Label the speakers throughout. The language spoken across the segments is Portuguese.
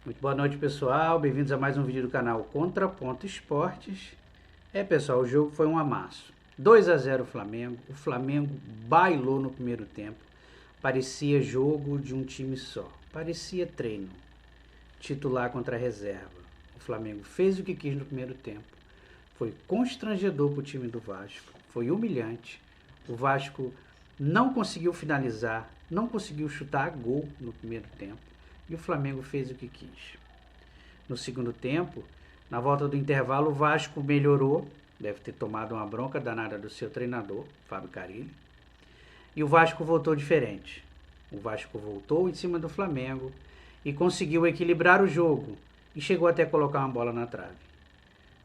Speaker 1: Muito boa noite, pessoal. Bem-vindos a mais um vídeo do canal Contraponto Esportes. Pessoal, o jogo foi um amasso. 2-0 Flamengo. O Flamengo bailou no primeiro tempo. Parecia jogo de um time só. Parecia treino. Titular contra a reserva. O Flamengo fez o que quis no primeiro tempo. Foi constrangedor para o time do Vasco. Foi humilhante. O Vasco não conseguiu finalizar, não conseguiu chutar a gol no primeiro tempo. E o Flamengo fez o que quis. No segundo tempo, na volta do intervalo, o Vasco melhorou, deve ter tomado uma bronca danada do seu treinador, Fábio Carilli, e o Vasco voltou diferente. O Vasco voltou em cima do Flamengo e conseguiu equilibrar o jogo e chegou até a colocar uma bola na trave.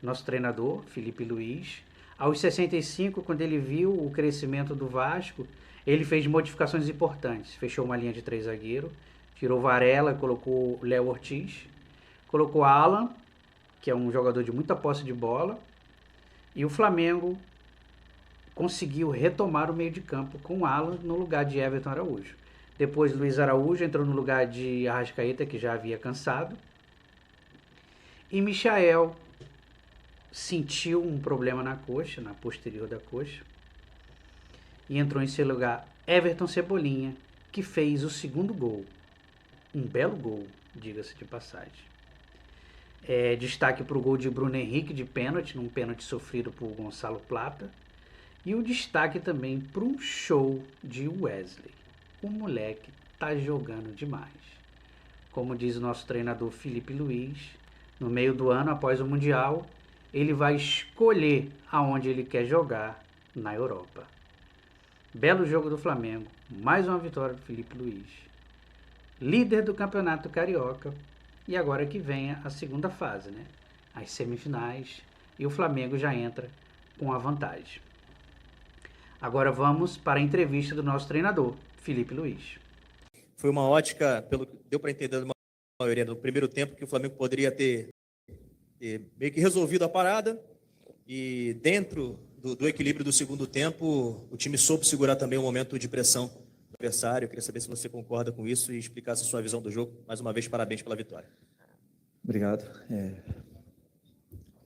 Speaker 1: Nosso treinador, Felipe Luiz, aos 65, quando ele viu o crescimento do Vasco, ele fez modificações importantes. Fechou uma linha de 3 zagueiros, tirou Varela, colocou Léo Ortiz, colocou Alan, que é um jogador de muita posse de bola, e o Flamengo conseguiu retomar o meio de campo com Alan no lugar de Everton Araújo. Depois Luiz Araújo entrou no lugar de Arrascaeta, que já havia cansado, e Michael sentiu um problema na coxa, na posterior da coxa, e entrou em seu lugar Everton Cebolinha, que fez o segundo gol. Um belo gol, diga-se de passagem. Destaque para o gol de Bruno Henrique de pênalti, num pênalti sofrido por Gonçalo Plata. E o destaque também para um show de Wesley. O moleque tá jogando demais. Como diz o nosso treinador Felipe Luiz, no meio do ano, após o Mundial, ele vai escolher aonde ele quer jogar na Europa. Belo jogo do Flamengo, mais uma vitória do Felipe Luiz. Líder do Campeonato Carioca, e agora que vem a segunda fase, né? As semifinais, e o Flamengo já entra com a vantagem. Agora vamos para a entrevista do nosso treinador, Felipe Luiz.
Speaker 2: Foi uma ótica, pelo que deu para entender da maioria do primeiro tempo, que o Flamengo poderia ter meio que resolvido a parada, e dentro do equilíbrio do segundo tempo, o time soube segurar também o momento de pressão do adversário. Eu queria saber se você concorda com isso e explicasse a sua visão do jogo. Mais uma vez, parabéns pela vitória.
Speaker 3: Obrigado.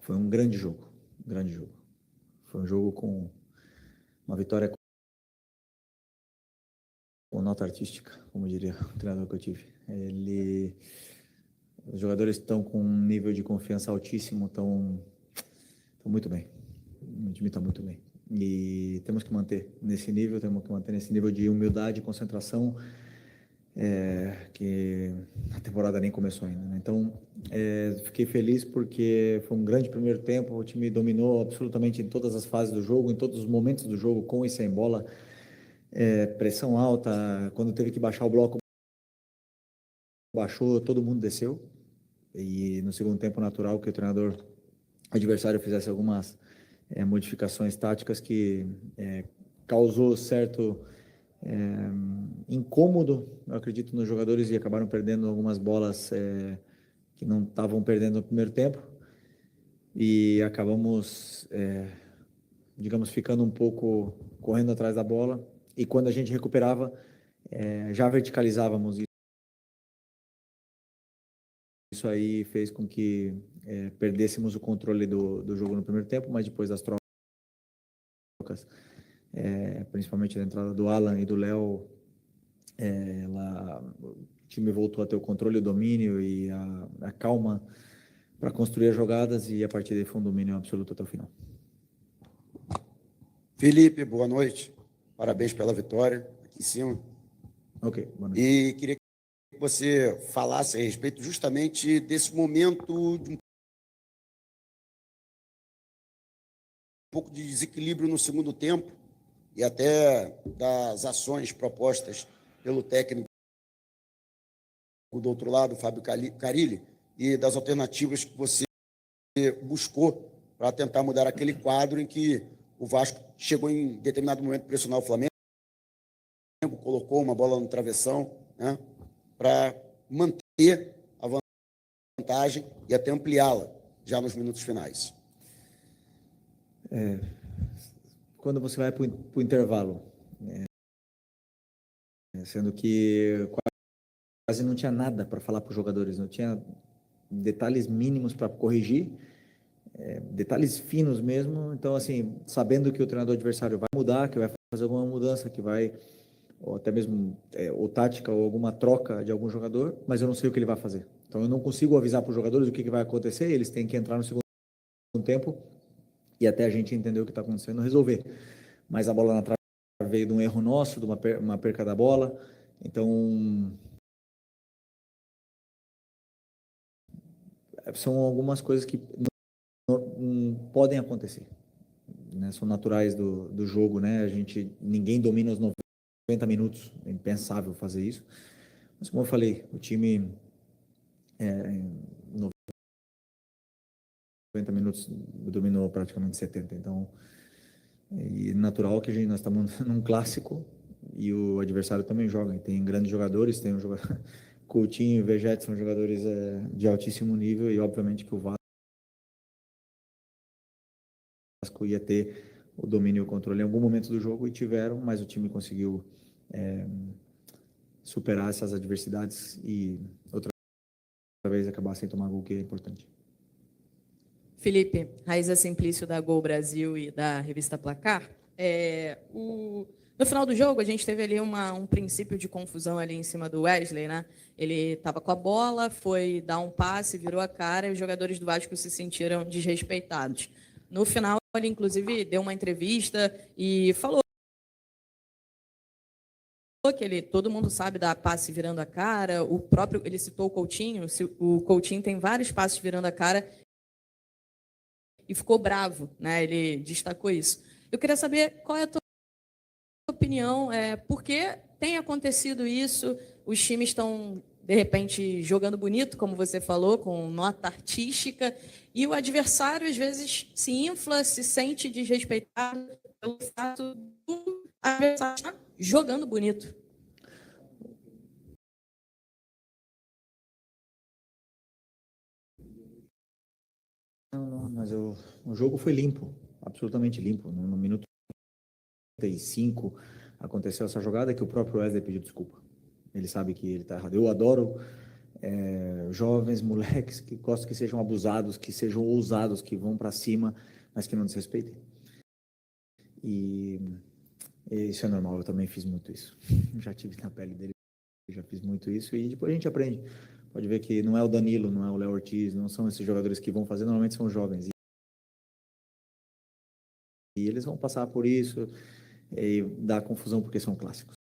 Speaker 3: Foi um grande jogo, Foi um jogo com uma vitória com nota artística, como diria o treinador que eu tive. Os jogadores estão com um nível de confiança altíssimo, estão muito bem. O time está muito bem. E temos que manter nesse nível, de humildade e concentração, que a temporada nem começou ainda, né? Então, fiquei feliz porque foi um grande primeiro tempo, o time dominou absolutamente em todas as fases do jogo, em todos os momentos do jogo, com e sem bola, pressão alta, quando teve que baixar o bloco, baixou, todo mundo desceu, e no segundo tempo natural que o treinador adversário fizesse algumas modificações táticas que causou certo incômodo, eu acredito, nos jogadores, e acabaram perdendo algumas bolas que não estavam perdendo no primeiro tempo, e acabamos, digamos, ficando um pouco correndo atrás da bola, e quando a gente recuperava, já verticalizávamos. Isso aí fez com que perdêssemos o controle do jogo no primeiro tempo, mas depois das trocas, principalmente da entrada do Alan e do Léo, o time voltou a ter o controle, o domínio e a calma para construir as jogadas, e a partir daí foi um domínio absoluto até o final.
Speaker 4: Felipe, boa noite. Parabéns pela vitória aqui em cima.
Speaker 3: Ok, boa noite.
Speaker 4: E queria que você falasse a respeito justamente desse momento de um pouco de desequilíbrio no segundo tempo e até das ações propostas pelo técnico do outro lado, Fábio Carilli, e das alternativas que você buscou para tentar mudar aquele quadro em que o Vasco chegou em determinado momento a pressionar o Flamengo, colocou uma bola no travessão, né, para manter a vantagem e até ampliá-la já nos minutos finais.
Speaker 3: Quando você vai para o intervalo, sendo que quase não tinha nada para falar para os jogadores, não tinha detalhes mínimos para corrigir, detalhes finos mesmo. Então, assim, sabendo que o treinador adversário vai mudar, que vai fazer alguma mudança, que vai, ou até mesmo, ou tática, ou alguma troca de algum jogador, mas eu não sei o que ele vai fazer. Então, eu não consigo avisar para os jogadores o que vai acontecer, eles têm que entrar no segundo tempo e até a gente entender o que está acontecendo, resolver. Mas a bola na trave veio de um erro nosso, de uma perca da bola. Então, são algumas coisas que não podem acontecer, né? São naturais do jogo, né? Ninguém domina os 90 minutos, é impensável fazer isso. Mas como eu falei, o time em 90 minutos dominou praticamente 70. Então, é natural que nós estamos num clássico e o adversário também joga. E tem grandes jogadores, tem um jogador Coutinho e Vegetti são jogadores de altíssimo nível e obviamente que o Vasco ia ter o domínio e o controle em algum momento do jogo e tiveram, mas o time conseguiu superar essas adversidades e outra vez acabar sem tomar gol, que é importante.
Speaker 5: Felipe, Raíza Simplício da Gol Brasil e da revista Placar. No final do jogo, a gente teve ali um princípio de confusão ali em cima do Wesley, né? Ele estava com a bola, foi dar um passe, virou a cara e os jogadores do Vasco se sentiram desrespeitados. No final, ele inclusive deu uma entrevista e falou que todo mundo sabe dar passe virando a cara. Ele citou o Coutinho, o Coutinho tem vários passes virando a cara e ficou bravo, né? Ele destacou isso. Eu queria saber qual é a tua opinião, por que tem acontecido isso? Os times estão, de repente, jogando bonito, como você falou, com nota artística, e o adversário, às vezes, se infla, se sente desrespeitado pelo fato do adversário estar jogando bonito.
Speaker 3: Não, mas o jogo foi limpo, absolutamente limpo. No minuto 35 aconteceu essa jogada que o próprio Wesley pediu desculpa. Ele sabe que ele está errado. Eu adoro jovens, moleques que gostam que sejam abusados, que sejam ousados, que vão para cima, mas que não desrespeitem. E isso é normal, eu também fiz muito isso. Já tive na pele dele, já fiz muito isso e depois a gente aprende. Pode ver que não é o Danilo, não é o Léo Ortiz, não são esses jogadores que vão fazer, normalmente são jovens. E eles vão passar por isso e dar confusão porque são clássicos.